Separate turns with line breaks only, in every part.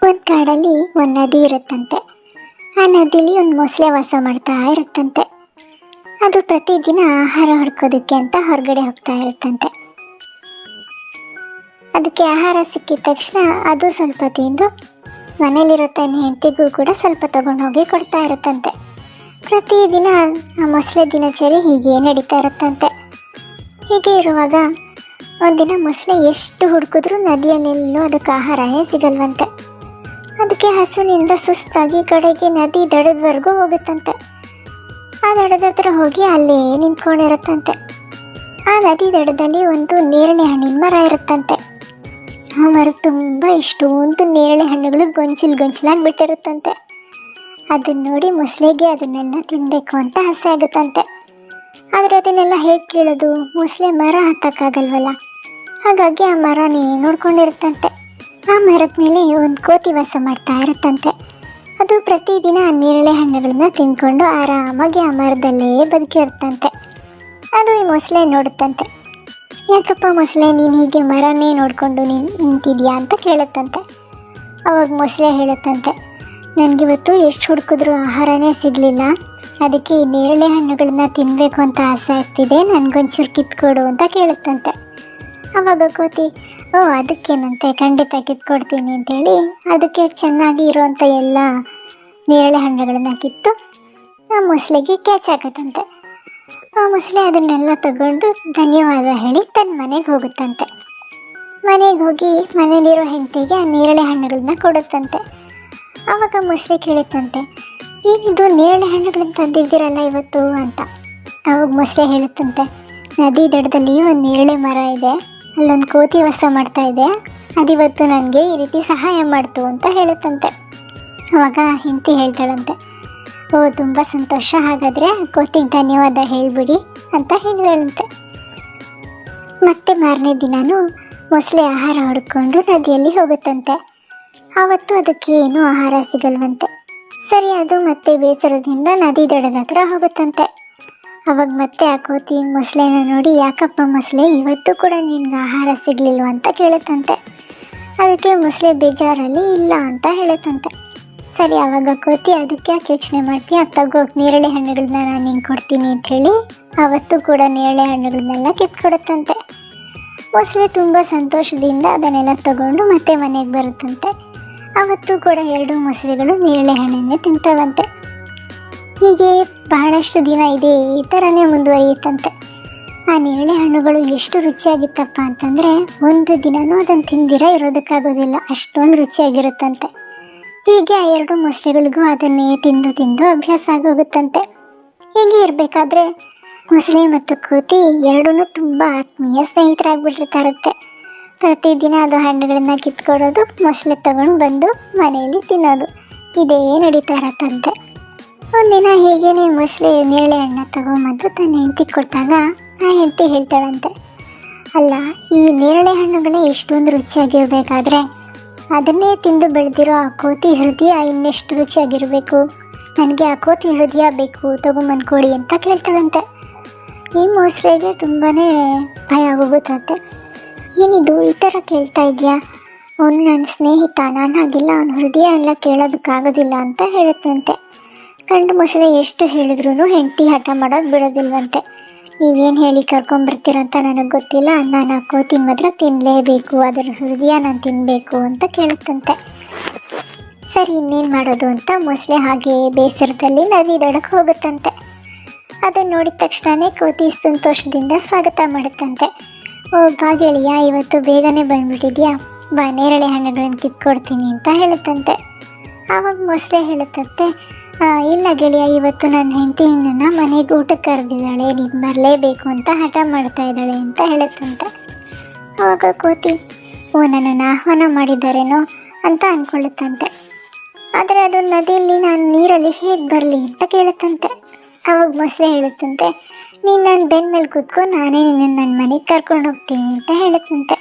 ಒಂದು ಕಾಡಲ್ಲಿ ಒಂದು ನದಿ ಇರುತ್ತಂತೆ. ಆ ನದಿಲಿ ಒಂದು ಮೊಸಳೆ ವಾಸ ಮಾಡ್ತಾ ಇರುತ್ತಂತೆ. ಅದು ಪ್ರತಿದಿನ ಆಹಾರ ಹುಡ್ಕೋದಕ್ಕೆ ಅಂತ ಹೊರಗಡೆ ಹೋಗ್ತಾ ಇರುತ್ತಂತೆ. ಅದಕ್ಕೆ ಆಹಾರ ಸಿಕ್ಕಿದ ತಕ್ಷಣ ಅದು ಸ್ವಲ್ಪ ತಿಂದು ಮನೇಲಿರೋ ತನ್ನ ಹೆಂಡತಿಗೂ ಕೂಡ ಸ್ವಲ್ಪ ತಗೊಂಡೋಗಿ ಕೊಡ್ತಾ ಇರುತ್ತಂತೆ. ಪ್ರತಿದಿನ ಆ ಮೊಸಳೆ ದಿನಚರಿ ಹೀಗೆ ನಡೀತಾ ಇರುತ್ತಂತೆ. ಹೀಗೆ ಇರುವಾಗ ಒಂದಿನ ಮೊಸಳೆ ಎಷ್ಟು ಹುಡುಕಿದ್ರೂ ನದಿಯಲ್ಲೆಲ್ಲೂ ಅದಕ್ಕೆ ಆಹಾರನೇ ಸಿಗಲ್ವಂತೆ. ಅದಕ್ಕೆ ಹಸುವಿನಿಂದ ಸುಸ್ತಾಗಿ ಕಡೆಗೆ ನದಿ ದಡದವರೆಗೂ ಹೋಗುತ್ತಂತೆ. ಆ ದಡದ ಹತ್ರ ಹೋಗಿ ಅಲ್ಲೇ ನಿಂತ್ಕೊಂಡಿರುತ್ತಂತೆ. ಆ ನದಿ ದಡದಲ್ಲಿ ಒಂದು ನೇರಳೆ ಹಣ್ಣಿನ ಮರ ಇರುತ್ತಂತೆ. ಆ ಮರ ತುಂಬ ಇಷ್ಟೊಂದು ನೇರಳೆ ಹಣ್ಣುಗಳು ಗೊಂಚಲಾಗಿ ಬಿಟ್ಟಿರುತ್ತಂತೆ. ಅದನ್ನು ನೋಡಿ ಮೊಸಳೆಗೆ ಅದನ್ನೆಲ್ಲ ತಿನ್ನಬೇಕು ಅಂತ ಆಸೆ ಆಗುತ್ತಂತೆ. ಆದರೆ ಅದನ್ನೆಲ್ಲ ಹೇಗೆ ಕೀಳೋದು? ಮೊಸಳೆ ಮರ ಹತ್ತಕ್ಕಾಗಲ್ವಲ್ಲ. ಹಾಗಾಗಿ ಆ ಮರನೇ ನೋಡ್ಕೊಂಡಿರುತ್ತಂತೆ. ಆ ಮರದ ಮೇಲೆ ಒಂದು ಕೋತಿ ವಾಸ ಮಾಡ್ತಾ ಇರುತ್ತಂತೆ. ಅದು ಪ್ರತಿದಿನ ಆ ನೇರಳೆ ಹಣ್ಣುಗಳನ್ನ ತಿಂದ್ಕೊಂಡು ಆರಾಮಾಗಿ ಆ ಮರದಲ್ಲೇ ಬದುಕಿರುತ್ತಂತೆ. ಅದು ಈ ಮೊಸಳೆ ನೋಡುತ್ತಂತೆ. ಯಾಕಪ್ಪ ಮೊಸಳೆ, ನೀನು ಹೀಗೆ ಮರನೇ ನೋಡಿಕೊಂಡು ನಿಂತಿದ್ಯಾ ಅಂತ ಕೇಳುತ್ತಂತೆ. ಅವಾಗ ಮೊಸಳೆ ಹೇಳುತ್ತಂತೆ, ನನಗಿವತ್ತು ಎಷ್ಟು ಹುಡುಕಿದ್ರೂ ಆಹಾರನೇ ಸಿಗಲಿಲ್ಲ. ಅದಕ್ಕೆ ಈ ನೇರಳೆ ಹಣ್ಣುಗಳನ್ನ ತಿನ್ನಬೇಕು ಅಂತ ಆಸೆ ಆಗ್ತಿದೆ, ನನಗೊಂಚೂರು ಕಿತ್ಕೊಡು ಅಂತ ಕೇಳುತ್ತಂತೆ. ಆವಾಗ ಕೋತಿ, ಅದಕ್ಕೇನಂತೆ, ಖಂಡಿತ ಕಿತ್ಕೊಡ್ತೀನಿ ಅಂತೇಳಿ ಅದಕ್ಕೆ ಚೆನ್ನಾಗಿ ಇರುವಂಥ ಎಲ್ಲ ನೇರಳೆ ಹಣ್ಣುಗಳನ್ನ ಕಿತ್ತು ಆ ಮೊಸಳೆಗೆ ಕ್ಯಾಚ್ ಹಾಕತ್ತಂತೆ. ಆ ಮೊಸಳೆ ಅದನ್ನೆಲ್ಲ ತಗೊಂಡು ಧನ್ಯವಾದ ಹೇಳಿ ತನ್ನ ಮನೆಗೆ ಹೋಗುತ್ತಂತೆ. ಮನೆಗೆ ಹೋಗಿ ಮನೇಲಿರೋ ಹೆಂಡತಿಗೆ ಆ ನೇರಳೆ ಹಣ್ಣುಗಳನ್ನ ಕೊಡುತ್ತಂತೆ. ಆವಾಗ ಮೊಸಳೆ ಕೇಳುತ್ತಂತೆ, ಏನಿದು ನೇರಳೆ ಹಣ್ಣುಗಳನ್ನ ತಂದಿದ್ದೀರಲ್ಲ ಇವತ್ತು ಅಂತ. ಆವಾಗ ಮೊಸಳೆ ಹೇಳುತ್ತಂತೆ, ನದಿ ದಡದಲ್ಲಿ ಒಂದು ನೇರಳೆ ಮರ ಇದೆ, ಅಲ್ಲೊಂದು ಕೋತಿ ವಾಸ ಮಾಡ್ತಾ ಇದೆ, ಅದಿವತ್ತು ನನಗೆ ಈ ರೀತಿ ಸಹಾಯ ಮಾಡ್ತು ಅಂತ ಹೇಳುತ್ತಂತೆ. ಆವಾಗ ಹೆಂಡತಿ ಹೇಳ್ತಾಳಂತೆ, ತುಂಬ ಸಂತೋಷ, ಹಾಗಾದರೆ ಕೋತಿಗೆ ಧನ್ಯವಾದ ಹೇಳಿಬಿಡಿ ಅಂತ ಹೇಳಿದಳಂತೆ. ಮತ್ತೆ ಮಾರನೇ ದಿನವೂ ಮೊಸಳೆ ಆಹಾರ ಹುಡ್ಕೊಂಡು ನದಿಯಲ್ಲಿ ಹೋಗುತ್ತಂತೆ. ಆವತ್ತು ಅದಕ್ಕೆ ಏನೂ ಆಹಾರ ಸಿಗಲ್ವಂತೆ. ಸರಿ, ಅದು ಮತ್ತೆ ಬೇಸರದಿಂದ ನದಿ ದಡದ ಹತ್ರ ಹೋಗುತ್ತಂತೆ. ಅವಾಗ ಮತ್ತೆ ಆ ಕೋತಿ ಮೊಸಳೆನ ನೋಡಿ, ಯಾಕಪ್ಪ ಮೊಸಳೆ, ಇವತ್ತು ಕೂಡ ನಿನ್ಗೆ ಆಹಾರ ಸಿಗಲಿಲ್ವ ಅಂತ ಕೇಳುತ್ತಂತೆ. ಅದಕ್ಕೆ ಮೊಸಳೆ ಬೇಜಾರಲ್ಲಿ ಇಲ್ಲ ಅಂತ ಹೇಳುತ್ತಂತೆ. ಸರಿ, ಆವಾಗ ಕೋತಿ, ಅದಕ್ಕೆ ಯಾಕೆ ಯೋಚನೆ ಮಾಡ್ತೀಯ, ತಗೋಗಿ ನೇರಳೆ ಹಣ್ಣುಗಳನ್ನ ನಾನು ನಿಂಗೆ ಕೊಡ್ತೀನಿ ಅಂಥೇಳಿ ಆವತ್ತು ಕೂಡ ನೇರಳೆ ಹಣ್ಣುಗಳನ್ನೆಲ್ಲ ಕಿತ್ಕೊಡುತ್ತಂತೆ. ಮೊಸಳೆ ತುಂಬ ಸಂತೋಷದಿಂದ ಅದನ್ನೆಲ್ಲ ತಗೊಂಡು ಮತ್ತೆ ಮನೆಗೆ ಬರುತ್ತಂತೆ. ಆವತ್ತು ಕೂಡ 2 ಮೊಸಳೆಗಳು ನೇರಳೆ ಹಣ್ಣನ್ನೇ ತಿಂತವಂತೆ. ಹೀಗೆ ಬಹಳಷ್ಟು ದಿನ ಈ ಥರನೇ ಮುಂದುವರಿಯುತ್ತಂತೆ. ಆ ನೇರಳೆ ಹಣ್ಣುಗಳು ಎಷ್ಟು ರುಚಿಯಾಗಿತ್ತಪ್ಪ ಅಂತಂದರೆ ಒಂದು ದಿನವೂ ಅದನ್ನು ತಿಂದಿರ ಇರೋದಕ್ಕಾಗೋದಿಲ್ಲ, ಅಷ್ಟೊಂದು ರುಚಿಯಾಗಿರುತ್ತಂತೆ. ಹೀಗೆ ಆ 2 ಮೊಸಳೆಗಳಿಗೂ ಅದನ್ನೇ ತಿಂದು ಅಭ್ಯಾಸ ಆಗೋಗುತ್ತಂತೆ. ಹೀಗೆ ಇರಬೇಕಾದ್ರೆ ಮೊಸಳೆ ಮತ್ತು ಕೋತಿ ಎರಡೂ ತುಂಬ ಆತ್ಮೀಯ ಸ್ನೇಹಿತರಾಗಿಬಿಟ್ಟಿರ್ತಾರುತ್ತೆ. ಪ್ರತಿದಿನ ಅದು ಹಣ್ಣುಗಳನ್ನ ಕಿತ್ಕೊಡೋದು, ಮೊಸಳೆ ತಗೊಂಡು ಬಂದು ಮನೆಯಲ್ಲಿ ತಿನ್ನೋದು, ಇದೇ ನಡೀತಾ ಇರತ್ತಂತೆ. ಒಂದಿನ ಹೀಗೇನೆ ಮೊಸಳೆ ನೇರಳೆ ಹಣ್ಣು ತಗೊಂಬಂದು ತನ್ನ ಹೆಂಡತಿ ಕೊಟ್ಟಾಗ ಆ ಹೆಂಡತಿ ಹೇಳ್ತಾಳಂತೆ, ಅಲ್ಲ, ಈ ನೇರಳೆ ಹಣ್ಣುಗಳೇ ಎಷ್ಟೊಂದು ರುಚಿಯಾಗಿರಬೇಕಾದ್ರೆ ಅದನ್ನೇ ತಿಂದು ಬೆಳೆದಿರೋ ಆ ಕೋತಿ ಹೃದಯ ಇನ್ನೆಷ್ಟು ರುಚಿಯಾಗಿರಬೇಕು, ನನಗೆ ಆ ಕೋತಿ ಹೃದಯ ಬೇಕು, ತಗೊಂಬಂದು ಕೊಡಿ ಅಂತ ಕೇಳ್ತಾಳಂತೆ. ಈ ಮೊಸಳೆಗೆ ತುಂಬಾ ಭಯ ಆಗೋಗುತ್ತಂತೆ. ಏನಿದು ಈ ಥರ ಕೇಳ್ತಾ ಇದೆಯಾ, ಅವನು ನನ್ನ ಸ್ನೇಹಿತ, ನಾನು ಹಾಗಿಲ್ಲ, ಅವನ ಹೃದಯ ಎಲ್ಲ ಕೇಳೋದಕ್ಕಾಗೋದಿಲ್ಲ ಅಂತ ಹೇಳುತ್ತಂತೆ. ಗಂಡು ಮೊಸಳೆ ಎಷ್ಟು ಹೇಳಿದ್ರೂ ಹೆಂಡತಿ ಹಠ ಮಾಡೋದು ಬಿಡೋದಿಲ್ವಂತೆ. ನೀವೇನು ಹೇಳಿ ಕರ್ಕೊಂಬರ್ತೀರಂತ ನನಗೆ ಗೊತ್ತಿಲ್ಲ, ನಾನು ಆ ಕೋತಿನ ಮಾತ್ರ ತಿನ್ನಲೇಬೇಕು, ಅದರ ಹೃದಯ ನಾನು ತಿನ್ನಬೇಕು ಅಂತ ಕೇಳುತ್ತಂತೆ. ಸರಿ, ಇನ್ನೇನು ಮಾಡೋದು ಅಂತ ಮೊಸಳೆ ಹಾಗೆ ಬೇಸರದಲ್ಲಿ ನದಿ ದಡಕ್ಕೆ ಹೋಗುತ್ತಂತೆ. ಅದನ್ನು ನೋಡಿದ ತಕ್ಷಣವೇ ಕೋತಿ ಸಂತೋಷದಿಂದ ಸ್ವಾಗತ ಮಾಡುತ್ತಂತೆ. ಬಾ ಗೆಳೆಯ, ಇವತ್ತು ಬೇಗನೆ ಬಂದುಬಿಟ್ಟಿದ್ಯಾ, ಬಾ ನೇರಳೆ ಹಣ್ಣುಗಳನ್ನು ಕಿತ್ಕೊಡ್ತೀನಿ ಅಂತ ಹೇಳುತ್ತಂತೆ. ಆವಾಗ ಮೊಸಳೆ ಹೇಳುತ್ತಂತೆ, ಇಲ್ಲ ಗೆಳೆಯ, ಇವತ್ತು ನನ್ನ ಹೆಂಡತಿ ನನ್ನ ಮನೆಗೆ ಊಟಕ್ಕೆ ಕರೆದಿದ್ದಾಳೆ, ನೀನು ಬರಲೇಬೇಕು ಅಂತ ಹಠ ಮಾಡ್ತಾ ಇದ್ದಾಳೆ ಅಂತ ಹೇಳುತ್ತಂತೆ. ಆವಾಗ ಕೋತಿ, ನನ್ನನ್ನು ಆಹ್ವಾನ ಮಾಡಿದ್ದಾರೇನೋ ಅಂತ ಅಂದ್ಕೊಳ್ಳುತ್ತಂತೆ. ಆದರೆ ಅದು ನದಿಯಲ್ಲಿ ನಾನು ನೀರಲ್ಲಿ ಹೇಗೆ ಬರಲಿ ಅಂತ ಕೇಳುತ್ತಂತೆ. ಆವಾಗ ಮೊಸಳೆ ಹೇಳುತ್ತಂತೆ, ನೀನು ನನ್ನ ಬೆನ್ನ ಮೇಲೆ ಕೂತ್ಕೊಂಡು ನಾನೇ ನನ್ನ ಮನೆಗೆ ಕರ್ಕೊಂಡು ಹೋಗ್ತೀನಿ ಅಂತ ಹೇಳುತ್ತಂತೆ.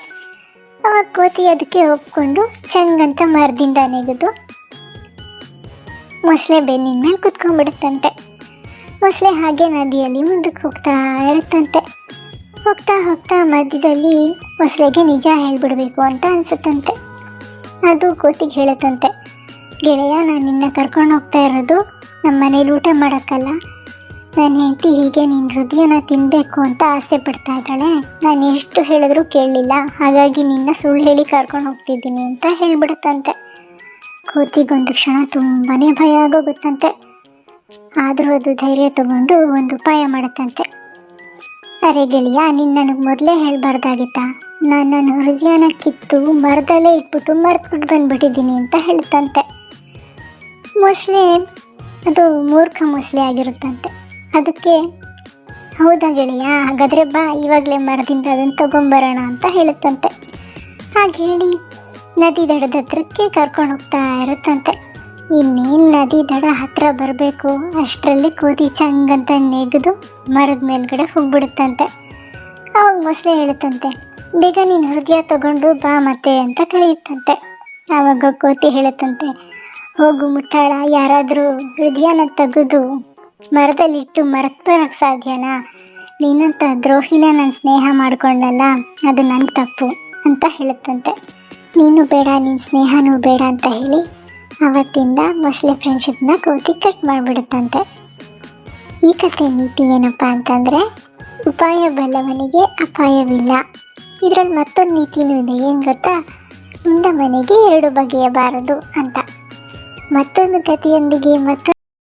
ಆವಾಗ ಕೋತಿ ಅದಕ್ಕೆ ಒಪ್ಕೊಂಡು ಚಂಗಂತ ಮರದಿಂದ ನೆಗೆದು ಮೊಸಳೆ ಬೆನ್ನಿನ ಮೇಲೆ ಕೂತ್ಕೊಂಡ್ಬಿಡುತ್ತಂತೆ. ಮೊಸಳೆ ಹಾಗೆ ನದಿಯಲ್ಲಿ ಮುಂದಕ್ಕೆ ಹೋಗ್ತಾ ಇರುತ್ತಂತೆ. ಹೋಗ್ತಾ ಹೋಗ್ತಾ ಮಧ್ಯದಲ್ಲಿ ಮೊಸಳೆಗೆ ನಿಜ ಹೇಳಿಬಿಡಬೇಕು ಅಂತ ಅನಿಸುತ್ತಂತೆ. ಅದು ಕೋತಿಗೆ ಹೇಳುತ್ತಂತೆ, ಗೆಳೆಯ, ನಾನು ನಿನ್ನ ಕರ್ಕೊಂಡು ಹೋಗ್ತಾ ಇರೋದು ನಮ್ಮ ಮನೇಲಿ ಊಟ ಮಾಡೋಕ್ಕಲ್ಲ. ನನ್ನ ಹೆಂಡತಿ ಹೀಗೆ ನಿನ್ನ ಹೃದಯನ ತಿನ್ನಬೇಕು ಅಂತ ಆಸೆ ಪಡ್ತಾ ಇದ್ದಾಳೆ. ನಾನು ಎಷ್ಟು ಹೇಳಿದ್ರೂ ಕೇಳಲಿಲ್ಲ, ಹಾಗಾಗಿ ನಿನ್ನ ಸುಳ್ಳು ಹೇಳಿ ಕರ್ಕೊಂಡು ಹೋಗ್ತಿದ್ದೀನಿ ಅಂತ ಹೇಳಿಬಿಡುತ್ತಂತೆ. ಕೋತಿಗೊಂದು ಕ್ಷಣ ತುಂಬಾ ಭಯ ಆಗೋಗುತ್ತಂತೆ. ಆದರೂ ಅದು ಧೈರ್ಯ ತಗೊಂಡು ಒಂದು ಉಪಾಯ ಮಾಡುತ್ತಂತೆ. ಅರೆ ಗೆಳೆಯ, ನೀನು ನನಗೆ ಮೊದಲೇ ಹೇಳಬಾರ್ದಾಗಿತ್ತಾ? ನಾನು ನನ್ನ ಹೃದಯನ ಕಿತ್ತು ಮರದಲ್ಲೇ ಇಟ್ಬಿಟ್ಟು ಮರೆತುಬಿಟ್ಟು ಬಂದುಬಿಟ್ಟಿದ್ದೀನಿ ಅಂತ ಹೇಳ್ತಂತೆ. ಮೊಸಳೆ ಅದು ಮೂರ್ಖ ಮೊಸಳೆ ಆಗಿರುತ್ತಂತೆ. ಅದಕ್ಕೆ, ಹೌದಾ ಗೆಳೆಯ, ಹಾಗಾದರೆ ಬಾ, ಇವಾಗಲೇ ಮರದಿಂದ ಅದನ್ನು ತಗೊಂಬರೋಣ ಅಂತ ಹೇಳುತ್ತಂತೆ. ಹಾಗೆ ಹೇಳಿ ನದಿ ದಡದ ಹತ್ರಕ್ಕೆ ಕರ್ಕೊಂಡು ಹೋಗ್ತಾ ಇರುತ್ತಂತೆ. ಇನ್ನೇನು ನದಿ ದಡ ಹತ್ರ ಬರಬೇಕು ಅಷ್ಟರಲ್ಲಿ ಕೋತಿ ಚಂಗಂತ ನೆಗೆದು ಮರದ ಮೇಲ್ಗಡೆ ಹೋಗ್ಬಿಡುತ್ತಂತೆ. ಅವಾಗ ಮೊಸಳೆ ಹೇಳುತ್ತಂತೆ, ಬೇಗ ನೀನು ಹೃದಯ ತಗೊಂಡು ಬಾ ಮತ್ತೆ ಅಂತ ಕರೆಯುತ್ತಂತೆ. ಆವಾಗ ಕೋತಿ ಹೇಳುತ್ತಂತೆ, ಹೋಗು ಮುಟ್ಟಾಳ, ಯಾರಾದರೂ ಹೃದಯನ ತೆಗೆದು ಮರದಲ್ಲಿಟ್ಟು ಮರೆತು ಬರೋಕ್ಕೆ ಸಾಧ್ಯನಾ? ನೀನಂತ ದ್ರೋಹಿನ ನಾನು ಸ್ನೇಹ ಮಾಡಿಕೊಂಡಲ್ಲ, ಅದು ನನ್ನ ತಪ್ಪು ಅಂತ ಹೇಳುತ್ತಂತೆ. ನೀನು ಬೇಡ, ನಿನ್ನ ಸ್ನೇಹನೂ ಬೇಡ ಅಂತ ಹೇಳಿ ಆವತ್ತಿಂದ ಮೊಸಳೆ ಫ್ರೆಂಡ್ಶಿಪ್ನ ಕೋತಿ ಕಟ್ ಮಾಡಿಬಿಡುತ್ತಂತೆ. ಈ ಕಥೆ ನೀತಿ ಏನಪ್ಪ ಅಂತಂದರೆ, ಉಪಾಯ ಬಲ್ಲವನಿಗೆ ಅಪಾಯವಿಲ್ಲ. ಇದರಲ್ಲಿ ಮತ್ತೊಂದು ನೀತಿನೂ ಇದೆ, ಏನು ಗೊತ್ತಾ? ಉಂಡ ಮನೆಗೆ ಎರಡು ಬಗೆಯಬಾರದು ಅಂತ. ಮತ್ತೊಂದು ಕಥೆಯೊಂದಿಗೆ